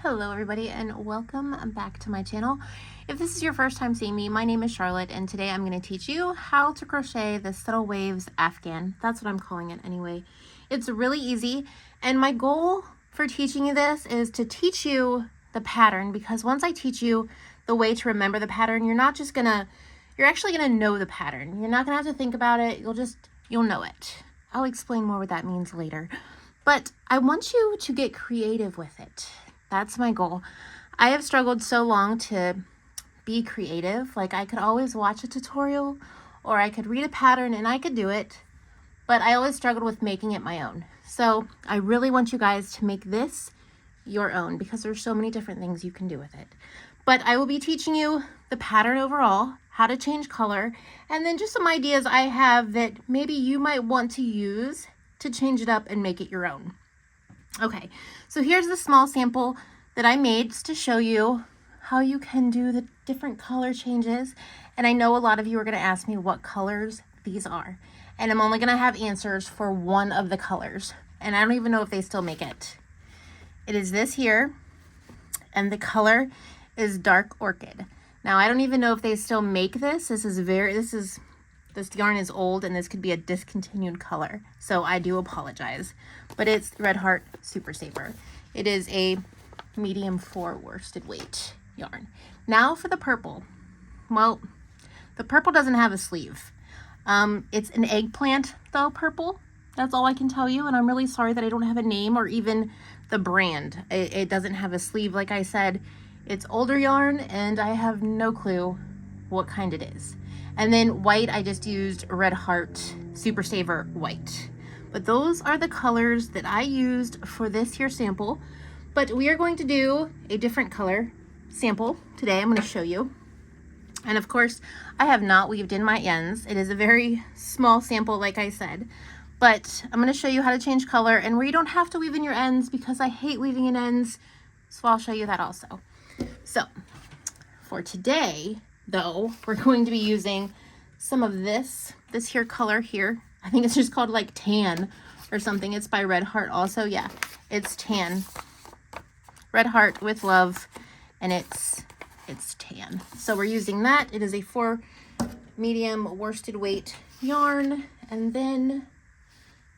Hello everybody and welcome back to my channel. If this is your first time seeing me, my name is Charlotte and today I'm going to teach you how to crochet the Subtle Waves Afghan. That's what I'm calling it anyway. It's really easy and my goal for teaching you this is to teach you the pattern, because once I teach you the way to remember the pattern, you're actually gonna know the pattern. You're not gonna have to think about it, you'll know it. I'll explain more what that means later. But I want you to get creative with it. That's my goal. I have struggled so long to be creative. Like, I could always watch a tutorial or I could read a pattern and I could do it, but I always struggled with making it my own. So I really want you guys to make this your own because there's so many different things you can do with it. But I will be teaching you the pattern overall, how to change color, and then just some ideas I have that maybe you might want to use to change it up and make it your own. Okay, so here's the small sample that I made just to show you how you can do the different color changes. And I know a lot of you are going to ask me what colors these are. And I'm only going to have answers for one of the colors. And I don't even know if they still make it. It is this here, and the color is Dark Orchid. Now, I don't even know if they still make this. This yarn is old and this could be a discontinued color, so I do apologize. But it's Red Heart Super Saver. It is a medium 4 worsted weight yarn. Now for the purple. Well, the purple doesn't have a sleeve. It's an eggplant though purple. That's all I can tell you, and I'm really sorry that I don't have a name or even the brand. It doesn't have a sleeve, like I said. It's older yarn and I have no clue what kind it is. And then white, I just used Red Heart Super Saver white. But those are the colors that I used for this here sample. But we are going to do a different color sample today. I'm going to show you. And of course, I have not weaved in my ends. It is a very small sample, like I said. But I'm going to show you how to change color and where you don't have to weave in your ends, because I hate weaving in ends. So I'll show you that also. So for today, though, we're going to be using some of this here color here. I think it's just called like tan or something. It's by Red Heart also. Yeah, it's tan. Red Heart with love, and it's tan. So we're using that. It is a 4 medium worsted weight yarn. And then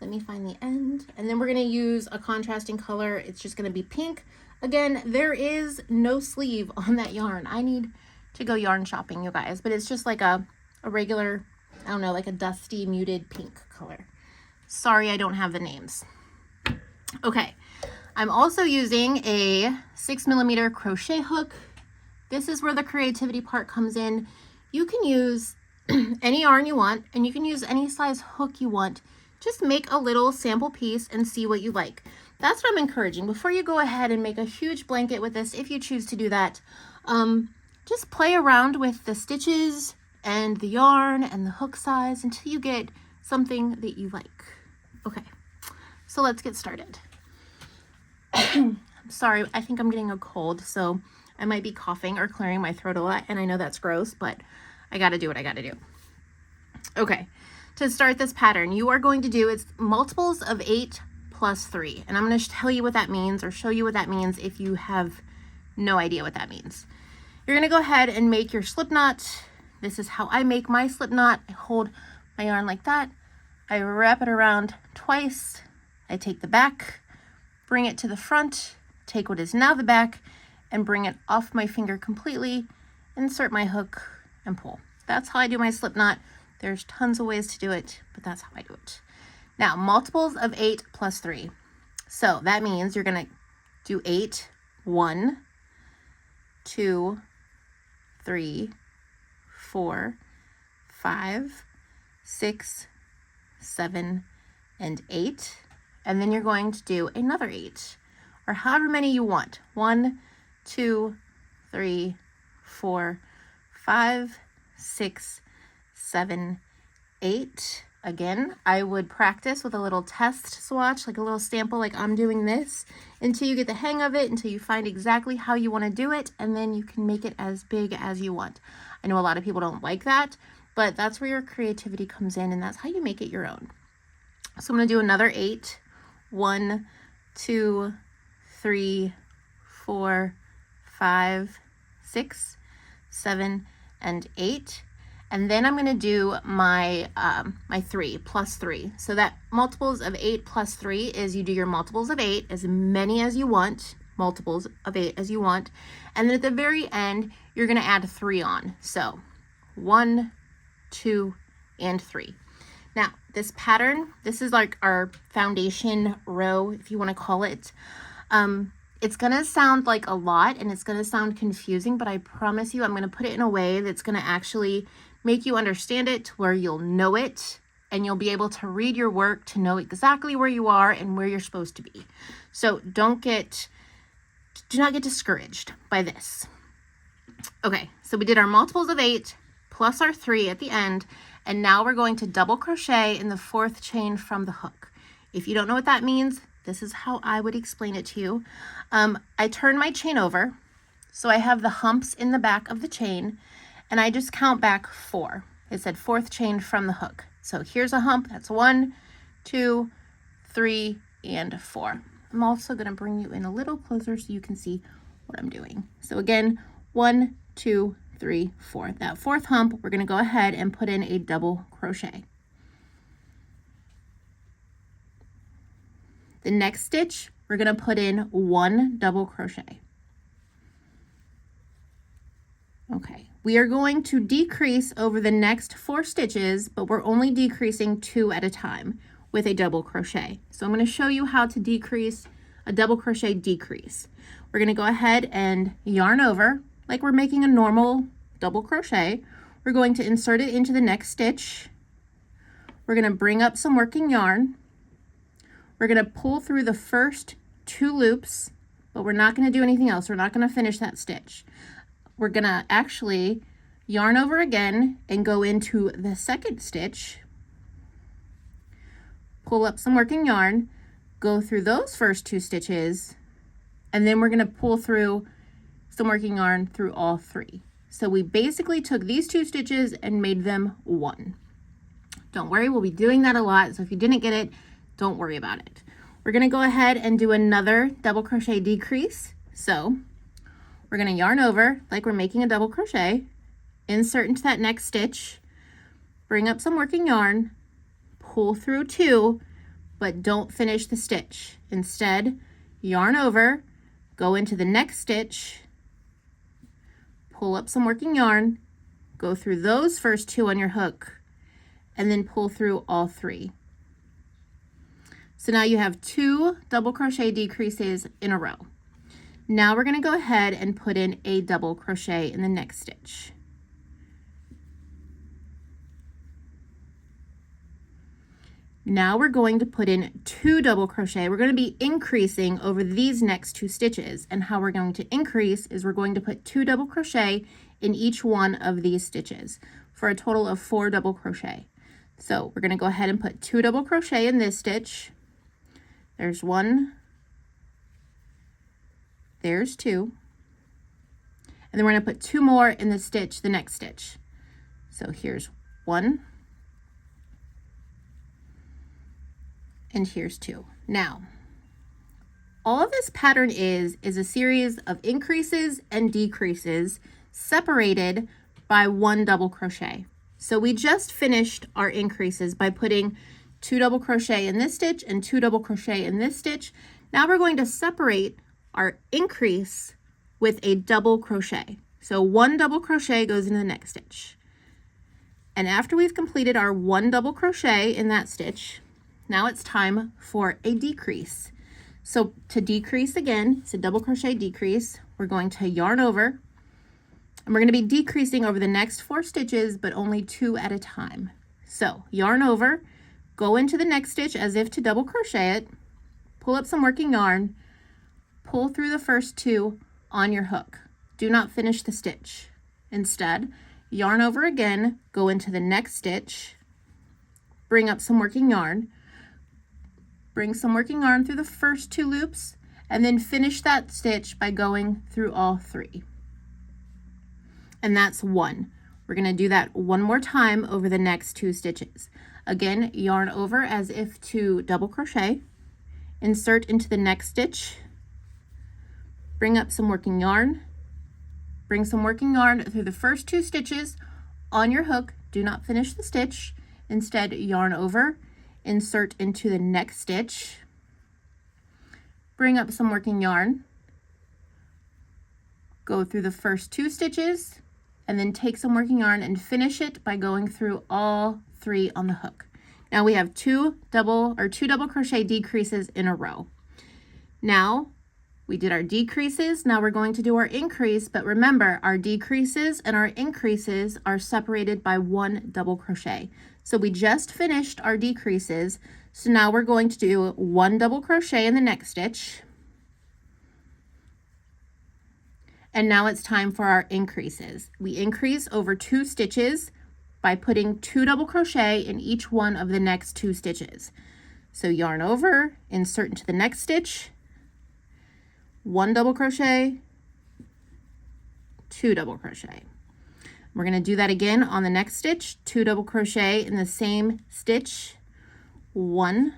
let me find the end. And then we're going to use a contrasting color. It's just going to be pink. Again, there is no sleeve on that yarn. I need to go yarn shopping, you guys, but it's just like a regular, I don't know, like a dusty muted pink color. Sorry, I don't have the names. Okay, I'm also using a 6mm crochet hook. This is where the creativity part comes in. You can use any yarn you want, and you can use any size hook you want. Just make a little sample piece and see what you like. That's what I'm encouraging. Before you go ahead and make a huge blanket with this, if you choose to do that, just play around with the stitches and the yarn and the hook size until you get something that you like. Okay, so let's get started. I'm sorry, I think I'm getting a cold, so I might be coughing or clearing my throat a lot, and I know that's gross, but I gotta do what I gotta do. Okay, to start this pattern, you are going to do, it's multiples of 8 plus 3, and I'm going to tell you what that means or show you what that means if you have no idea what that means. You're going to go ahead and make your slip knot. This is how I make my slip knot. I hold my yarn like that. I wrap it around twice. I take the back, bring it to the front, take what is now the back, and bring it off my finger completely, insert my hook, and pull. That's how I do my slip knot. There's tons of ways to do it, but that's how I do it. Now, multiples of 8 plus 3. So that means you're going to do 8, 1, 2, 3, 4, 5, 6, 7, and 8. And then you're going to do another 8, or however many you want. 1, 2, 3, 4, 5, 6, 7, 8. Again, I would practice with a little test swatch, like a little sample, like I'm doing this, until you get the hang of it, until you find exactly how you want to do it, and then you can make it as big as you want. I know a lot of people don't like that, but that's where your creativity comes in, and that's how you make it your own. So I'm going to do another 8. 1, 2, 3, 4, 5, 6, 7, and 8. And then I'm going to do my my 3 plus 3. So that multiples of 8 plus 3 is you do your multiples of 8, as many as you want, multiples of 8 as you want. And then at the very end, you're going to add 3 on. So 1, 2, and 3. Now, this pattern, this is like our foundation row, if you want to call it. It's going to sound like a lot and it's going to sound confusing, but I promise you I'm going to put it in a way that's going to actually make you understand it to where you'll know it and you'll be able to read your work to know exactly where you are and where you're supposed to be. So do not get discouraged by this. Okay, so we did our multiples of 8 plus our 3 at the end, and now we're going to double crochet in the 4th chain from the hook. If you don't know what that means, this is how I would explain it to you. I turn my chain over, so I have the humps in the back of the chain, and I just count back 4. It said 4th chain from the hook. So here's a hump, that's 1, 2, 3, and 4. I'm also going to bring you in a little closer so you can see what I'm doing. So again, 1, 2, 3, 4. That 4th hump, we're going to go ahead and put in a double crochet. The next stitch, we're going to put in 1 double crochet. Okay, we are going to decrease over the next 4 stitches, but we're only decreasing 2 at a time with a double crochet. So I'm going to show you how to decrease a double crochet decrease. We're going to go ahead and yarn over like we're making a normal double crochet. We're going to insert it into the next stitch. We're going to bring up some working yarn. We're going to pull through the first 2 loops, but we're not going to do anything else. We're not going to finish that stitch. We're going to actually yarn over again and go into the 2nd stitch, pull up some working yarn, go through those first 2 stitches, and then we're going to pull through some working yarn through all 3. So we basically took these 2 stitches and made them 1. Don't worry, we'll be doing that a lot, so if you didn't get it, don't worry about it. We're going to go ahead and do another double crochet decrease. So we're going to yarn over like we're making a double crochet, insert into that next stitch, bring up some working yarn, pull through 2, but don't finish the stitch. Instead, yarn over, go into the next stitch, pull up some working yarn, go through those first 2 on your hook, and then pull through all 3. So now you have 2 double crochet decreases in a row. Now we're going to go ahead and put in a double crochet in the next stitch. Now we're going to put in 2 double crochet. We're going to be increasing over these next 2 stitches, and how we're going to increase is we're going to put 2 double crochet in each one of these stitches for a total of 4 double crochet. So we're going to go ahead and put 2 double crochet in this stitch. There's 1, there's 2, and then we're going to put 2 more in the stitch, the next stitch. So here's 1, and here's 2. Now, all this pattern is a series of increases and decreases separated by 1 double crochet. So we just finished our increases by putting 2 double crochet in this stitch and 2 double crochet in this stitch. Now we're going to separate our increase with a double crochet. So 1 double crochet goes into the next stitch. And after we've completed our 1 double crochet in that stitch, now it's time for a decrease. So to decrease again, it's a double crochet decrease. We're going to yarn over, and we're going to be decreasing over the next 4 stitches, but only 2 at a time. So yarn over, go into the next stitch as if to double crochet it, pull up some working yarn, pull through the first 2 on your hook. Do not finish the stitch. Instead, yarn over again, go into the next stitch, bring up some working yarn, bring some working yarn through the first 2 loops, and then finish that stitch by going through all 3. And that's 1. We're going to do that 1 more time over the next 2 stitches. Again, yarn over as if to double crochet, insert into the next stitch, bring up some working yarn, bring some working yarn through the first 2 stitches on your hook. Do not finish the stitch. Instead, yarn over, insert into the next stitch, bring up some working yarn, go through the first 2 stitches, and then take some working yarn and finish it by going through all 3 on the hook. Now we have 2 double crochet decreases in a row. Now we did our decreases. Now we're going to do our increase, but remember, our decreases and our increases are separated by 1 double crochet. So we just finished our decreases. So now we're going to do 1 double crochet in the next stitch. And now it's time for our increases. We increase over 2 stitches by putting 2 double crochet in each one of the next 2 stitches. So yarn over, insert into the next stitch, 1 double crochet, 2 double crochet. We're going to do that again on the next stitch, 2 double crochet in the same stitch, 1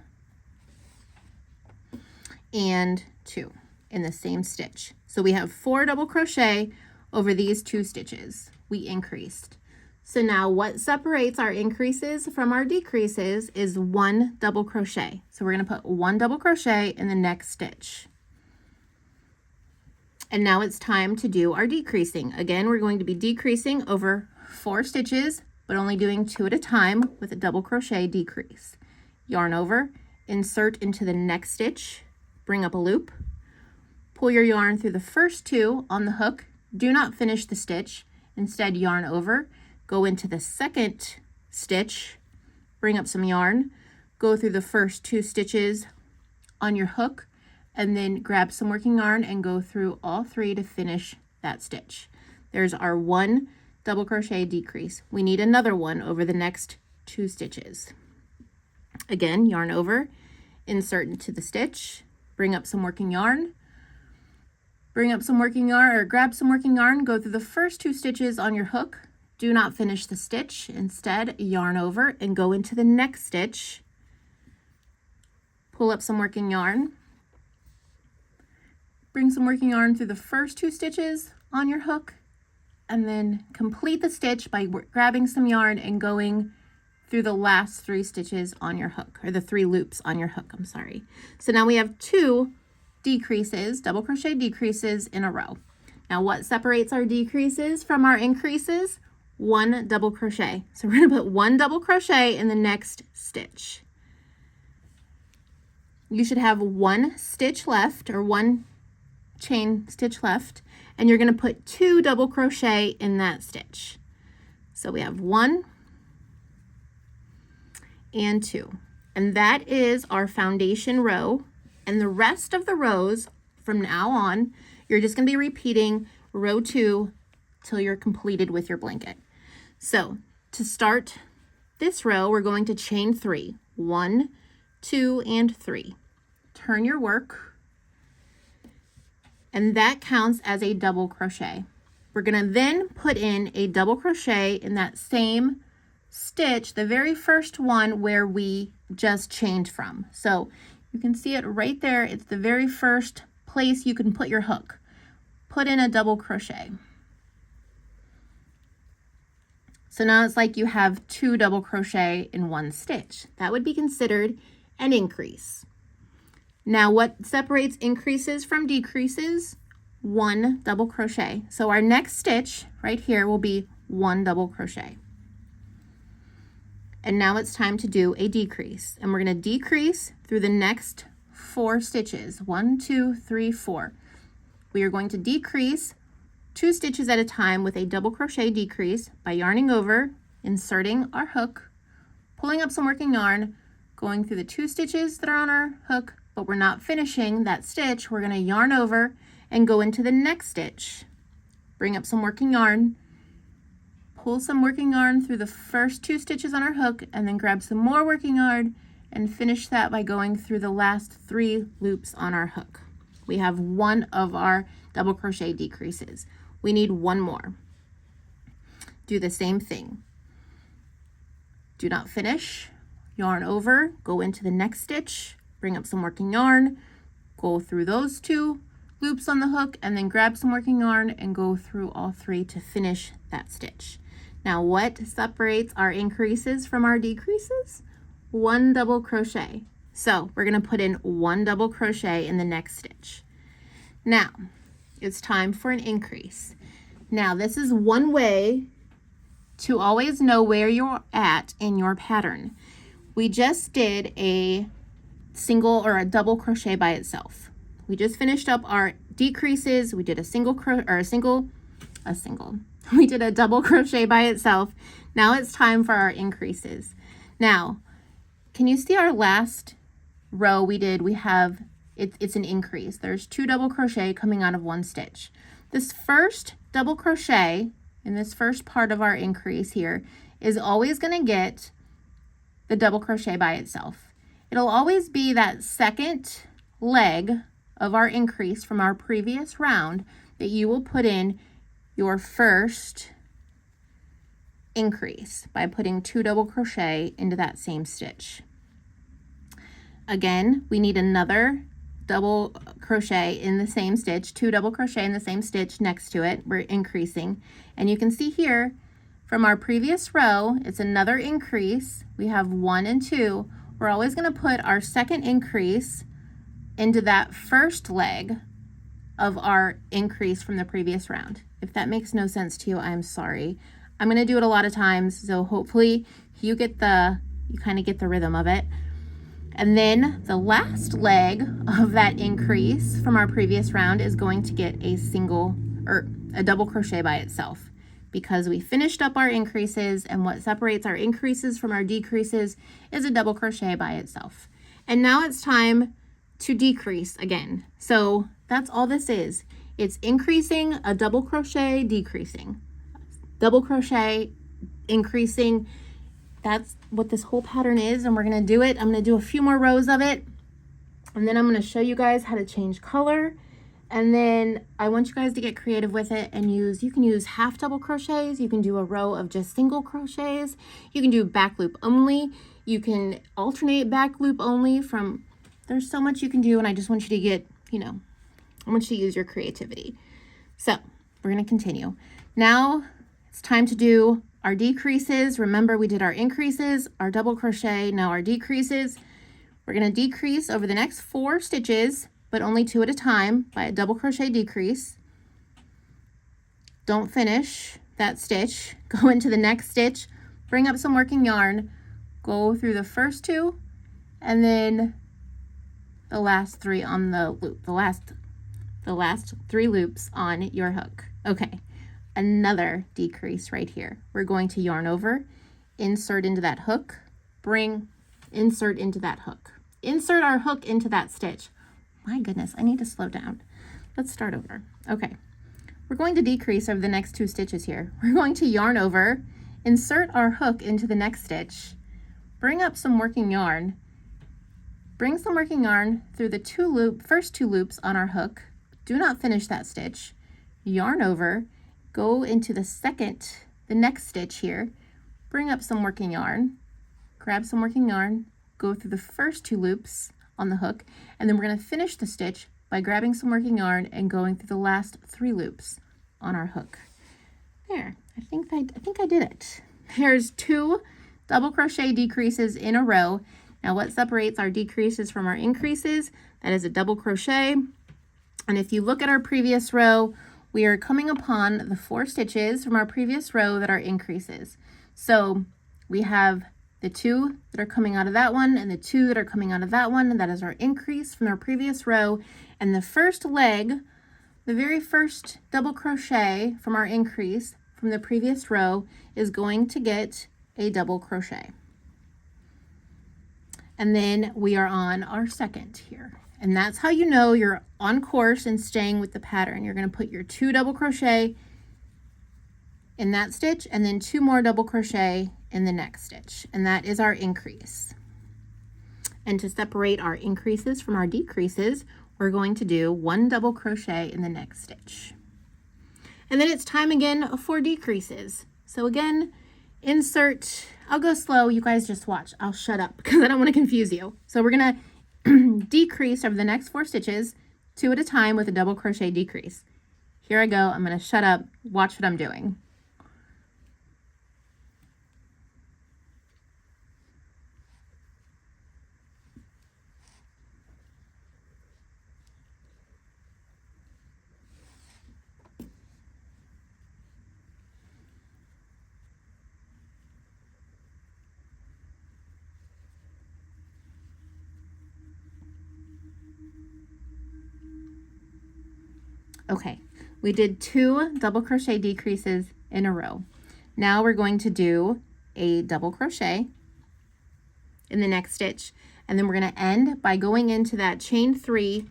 and 2 in the same stitch. So we have 4 double crochet over these 2 stitches. We increased. So now what separates our increases from our decreases is 1 double crochet. So we're going to put 1 double crochet in the next stitch. And now it's time to do our decreasing. Again, we're going to be decreasing over 4 stitches, but only doing 2 at a time with a double crochet decrease. Yarn over, insert into the next stitch, bring up a loop, pull your yarn through the first 2 on the hook. Do not finish the stitch. Instead, yarn over, go into the second stitch, bring up some yarn, go through the first 2 stitches on your hook, and then grab some working yarn and go through all 3 to finish that stitch. There's our 1 double crochet decrease. We need another one over the next 2 stitches. Again, yarn over, insert into the stitch, bring up some working yarn, bring up some working yarn or grab some working yarn, go through the first 2 stitches on your hook. Do not finish the stitch. Instead, yarn over and go into the next stitch. Pull up some working yarn. Bring some working yarn through the first 2 stitches on your hook, and then complete the stitch by grabbing some yarn and going through the last 3 stitches on your hook, or the 3 loops on your hook, I'm sorry. So now we have 2 decreases, double crochet decreases in a row. Now what separates our decreases from our increases? 1 double crochet. So we're going to put 1 double crochet in the next stitch. You should have 1 stitch left, or 1 chain stitch left, and you're going to put 2 double crochet in that stitch. So we have 1 and 2, and that is our foundation row. And the rest of the rows from now on, you're just going to be repeating row 2 till you're completed with your blanket. So to start this row, we're going to chain 3, 1, 2, and 3. Turn your work, and that counts as a double crochet. We're going to then put in a double crochet in that same stitch, the very first one where we just chained from. So you can see it right there. It's the very first place you can put your hook. Put in a double crochet. So now it's like you have 2 double crochet in 1 stitch. That would be considered an increase. Now what separates increases from decreases? 1 double crochet. So our next stitch right here will be 1 double crochet. And now it's time to do a decrease. And we're going to decrease through the next 4 stitches. 1, 2, 3, 4. We are going to decrease 2 stitches at a time with a double crochet decrease by yarning over, inserting our hook, pulling up some working yarn, going through the 2 stitches that are on our hook, but we're not finishing that stitch. We're going to yarn over and go into the next stitch. Bring up some working yarn, pull some working yarn through the first 2 stitches on our hook, and then grab some more working yarn and finish that by going through the last 3 loops on our hook. We have 1 of our double crochet decreases. We need 1 more. Do the same thing. Do not finish, yarn over, go into the next stitch, bring up some working yarn, go through those 2 loops on the hook, and then grab some working yarn and go through all 3 to finish that stitch. Now, what separates our increases from our decreases? 1 double crochet. So we're going to put in 1 double crochet in the next stitch. Now, it's time for an increase. Now, this is one way to always know where you're at in your pattern. We just did a single or a double crochet by itself. We just finished up our decreases. We did a we did a double crochet by itself. Now it's time for our increases. Now, can you see our last row we did? We have, it's an increase. There's 2 double crochet coming out of 1 stitch. This first double crochet in this first part of our increase here is always going to get the double crochet by itself. It'll always be that second leg of our increase from our previous round that you will put in your first increase by putting 2 double crochet into that same stitch. Again, we need another double crochet in the same stitch, 2 double crochet in the same stitch next to it. We're increasing, and you can see here from our previous row, it's another increase. We have 1 and 2. We're always going to put our second increase into that first leg of our increase from the previous round. If that makes no sense to you, I'm sorry. I'm going to do it a lot of times, so hopefully you kind of get the rhythm of it. And then the last leg of that increase from our previous round is going to get a single or a double crochet by itself, because we finished up our increases, and what separates our increases from our decreases is a double crochet by itself. And now it's time to decrease again. So that's all this is. It's increasing, a double crochet, decreasing, double crochet, increasing. That's what this whole pattern is, and we're going to do it. I'm going to do a few more rows of it, and then I'm going to show you guys how to change color. And then I want you guys to get creative with it and you can use half double crochets. You can do a row of just single crochets. You can do back loop only. You can alternate back loop only there's so much you can do, and I just want you to get, I want you to use your creativity. So we're going to continue. Now it's time to do our decreases. Remember, we did our increases, our double crochet, now our decreases. We're going to decrease over the next 4 stitches, but only 2 at a time by a double crochet decrease. Don't finish that stitch. Go into the next stitch, bring up some working yarn, go through the first 2, and then the last 3 on the loop, the last 3 loops on your hook. Okay, another decrease right here. We're going to yarn over, insert into that hook, insert into that hook. Insert our hook into that stitch. My goodness, I need to slow down. Let's start over. Okay, we're going to decrease over the next 2 stitches here. We're going to yarn over, insert our hook into the next stitch, bring up some working yarn, bring some working yarn through the first 2 loops on our hook. Do not finish that stitch. Yarn over, go into the next stitch here, bring up some working yarn, grab some working yarn, go through the first 2 loops on the hook, and then we're going to finish the stitch by grabbing some working yarn and going through the last 3 loops on our hook. There, I think I did it. There's 2 double crochet decreases in a row. Now, what separates our decreases from our increases? That is a double crochet. And if you look at our previous row, we are coming upon the 4 stitches from our previous row that are increases. So we have the 2 that are coming out of that one and the 2 that are coming out of that one, and that is our increase from our previous row. And the first leg, the very first double crochet from our increase from the previous row, is going to get a double crochet. And then we are on our second here. And that's how you know you're on course and staying with the pattern. You're going to put your 2 double crochet in that stitch and then 2 more double crochet in the next stitch. And that is our increase. And to separate our increases from our decreases, we're going to do 1 double crochet in the next stitch. And then it's time again for decreases. So again, insert, I'll go slow, you guys just watch. I'll shut up because I don't want to confuse you. So we're going to decrease over the next 4 stitches, 2 at a time with a double crochet decrease. Here I go. I'm going to shut up. Watch what I'm doing. Okay, we did 2 double crochet decreases in a row. Now we're going to do a double crochet in the next stitch, and then we're going to end by going into that chain 3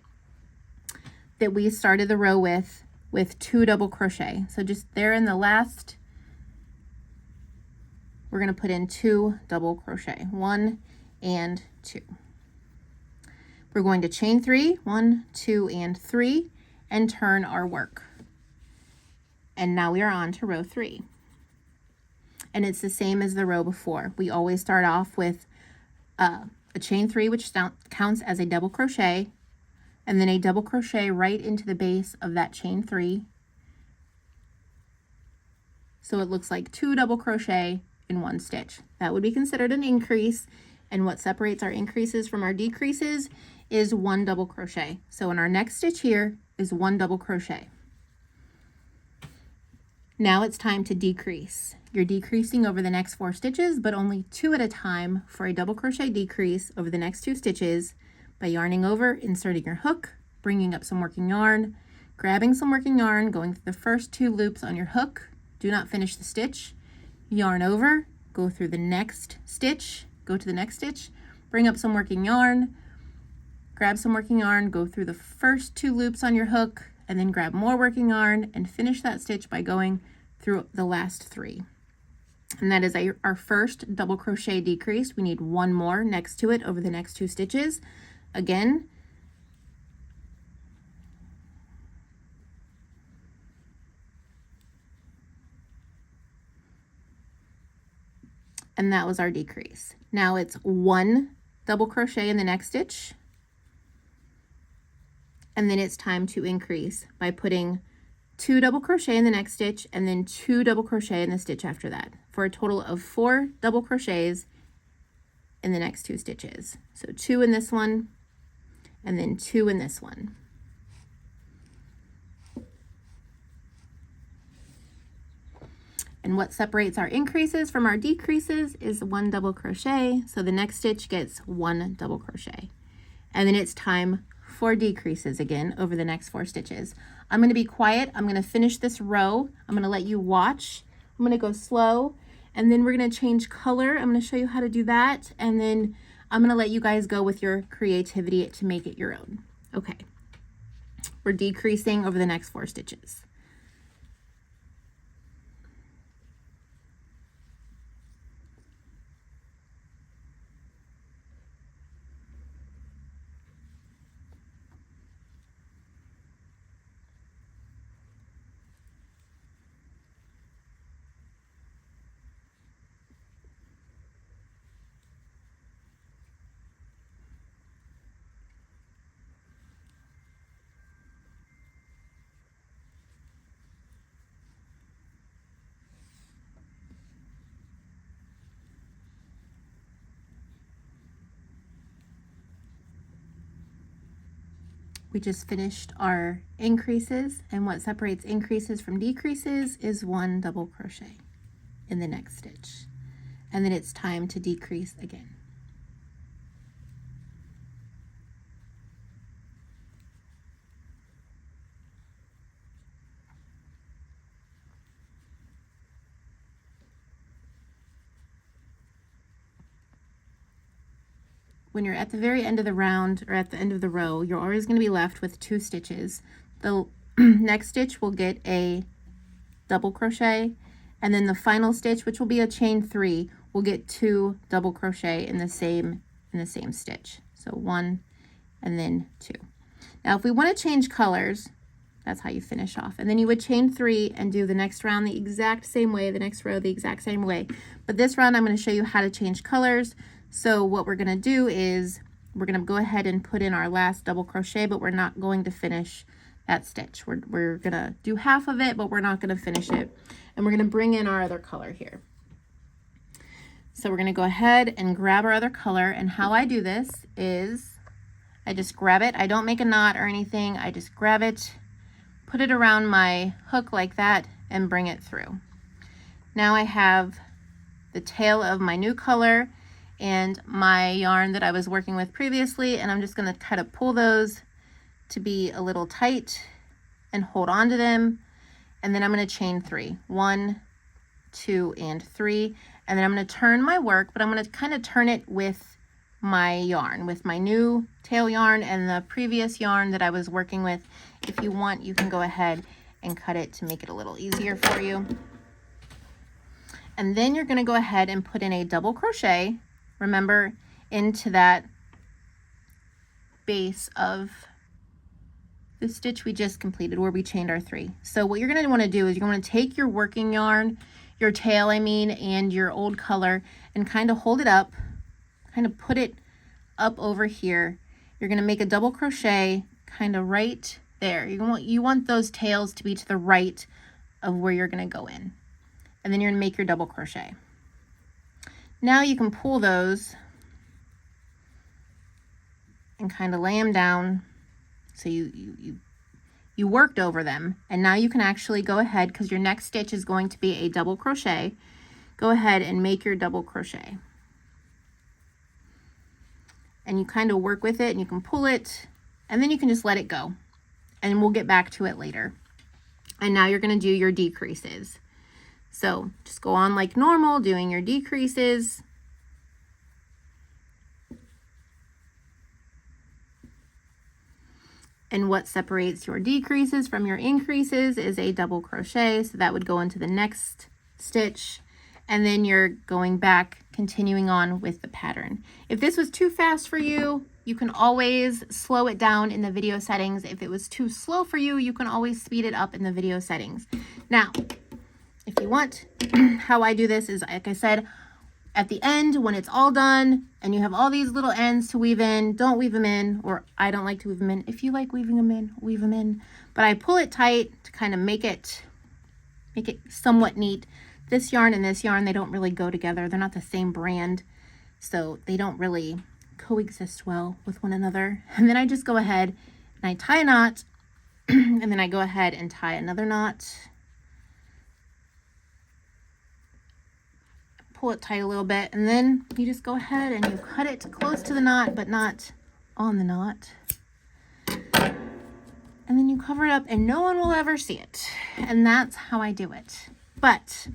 that we started the row with 2 double crochet. So just there in the last, we're going to put in 2 double crochet, 1 and 2. We're going to chain 3, 1, 2, and 3, and turn our work. And now we are on to row 3. And it's the same as the row before. We always start off with a chain 3, which counts as a double crochet, and then a double crochet right into the base of that chain 3. So it looks like 2 double crochet in 1 stitch. That would be considered an increase, and what separates our increases from our decreases is 1 double crochet. So in our next stitch here is 1 double crochet. Now it's time to decrease. You're decreasing over the next 4 stitches, but only 2 at a time for a double crochet decrease over the next 2 stitches by yarning over, inserting your hook, bringing up some working yarn, grabbing some working yarn, going through the first 2 loops on your hook. Do not finish the stitch. Yarn over, go through the next stitch, go to the next stitch, bring up some working yarn, grab some working yarn, go through the first 2 loops on your hook, and then grab more working yarn and finish that stitch by going through the last 3. And that is our first double crochet decrease. We need 1 more next to it over the next 2 stitches. Again, and that was our decrease. Now it's 1 double crochet in the next stitch, and then it's time to increase by putting 2 double crochet in the next stitch and then 2 double crochet in the stitch after that, for a total of 4 double crochets in the next 2 stitches. So 2 in this one and then 2 in this one. And what separates our increases from our decreases is 1 double crochet. So the next stitch gets 1 double crochet. And then it's time for decreases again over the next 4 stitches. I'm going to be quiet. I'm going to finish this row. I'm going to let you watch. I'm going to go slow, and then we're going to change color. I'm going to show you how to do that, and then I'm going to let you guys go with your creativity to make it your own. Okay. We're decreasing over the next 4 stitches. We just finished our increases, and what separates increases from decreases is 1 double crochet in the next stitch. And then it's time to decrease again. When you're at the very end of the round or at the end of the row, you're always going to be left with 2 stitches. The next stitch will get a double crochet, and then the final stitch, which will be a chain 3, will get 2 double crochet in the same stitch. So 1 and then 2. Now if we want to change colors, that's how you finish off. And then you would chain 3 and do the next round the exact same way, the next row the exact same way. But this round I'm going to show you how to change colors. So what we're going to do is we're going to go ahead and put in our last double crochet, but we're not going to finish that stitch. We're going to do half of it, but we're not going to finish it. And we're going to bring in our other color here. So we're going to go ahead and grab our other color, and how I do this is I just grab it. I don't make a knot or anything. I just grab it, put it around my hook like that, and bring it through. Now I have the tail of my new color and my yarn that I was working with previously, and I'm just going to kind of pull those to be a little tight and hold on to them. And then I'm going to chain 3. 1, 2, and 3. And then I'm going to turn my work, but I'm going to kind of turn it with my yarn, with my new tail yarn and the previous yarn that I was working with. If you want, you can go ahead and cut it to make it a little easier for you. And then you're going to go ahead and put in a double crochet, remember, into that base of the stitch we just completed where we chained our 3. So what you're going to want to do is you're going to take your working yarn, your tail and your old color, and kind of hold it up, kind of put it up over here. You're going to make a double crochet kind of right there. You want those tails to be to the right of where you're going to go in. And then you're going to make your double crochet. Now you can pull those and kind of lay them down. So you worked over them, and now you can actually go ahead, because your next stitch is going to be a double crochet. Go ahead and make your double crochet. And you kind of work with it, and you can pull it, and then you can just let it go. And we'll get back to it later. And now you're going to do your decreases. So just go on like normal, doing your decreases. And what separates your decreases from your increases is a double crochet. So that would go into the next stitch. And then you're going back, continuing on with the pattern. If this was too fast for you, you can always slow it down in the video settings. If it was too slow for you, you can always speed it up in the video settings. Now, if you want, how I do this is, like I said, at the end, when it's all done and you have all these little ends to weave in, don't weave them in, or I don't like to weave them in. If you like weaving them in, weave them in. But I pull it tight to kind of make it somewhat neat. This yarn and this yarn, they don't really go together. They're not the same brand, so they don't really coexist well with one another. And then I just go ahead and I tie a knot, and then I go ahead and tie another knot. Pull it tight a little bit, and then you just go ahead and you cut it close to the knot, but not on the knot. And then you cover it up, and no one will ever see it. And that's how I do it. But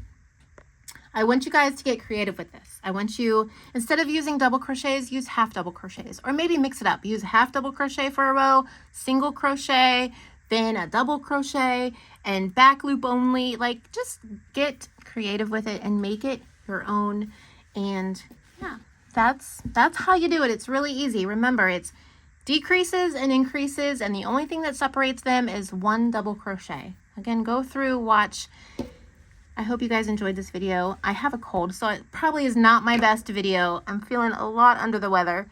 I want you guys to get creative with this. I want you, instead of using double crochets, use half double crochets, or maybe mix it up. Use half double crochet for a row, single crochet, then a double crochet, and back loop only. Like, just get creative with it and make it your own. And yeah, that's how you do it. It's really easy. Remember, it's decreases and increases, and the only thing that separates them is one double crochet. Again, go through, watch. I hope you guys enjoyed this video. I have a cold, so it probably is not my best video. I'm feeling a lot under the weather.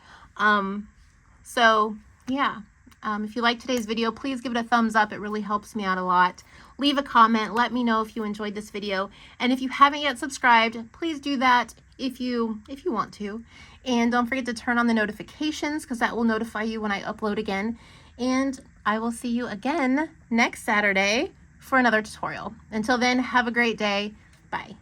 So yeah, if you liked today's video, please give it a thumbs up. It really helps me out a lot. Leave a comment. Let me know if you enjoyed this video. And if you haven't yet subscribed, please do that if you want to. And don't forget to turn on the notifications, because that will notify you when I upload again. And I will see you again next Saturday for another tutorial. Until then, have a great day. Bye.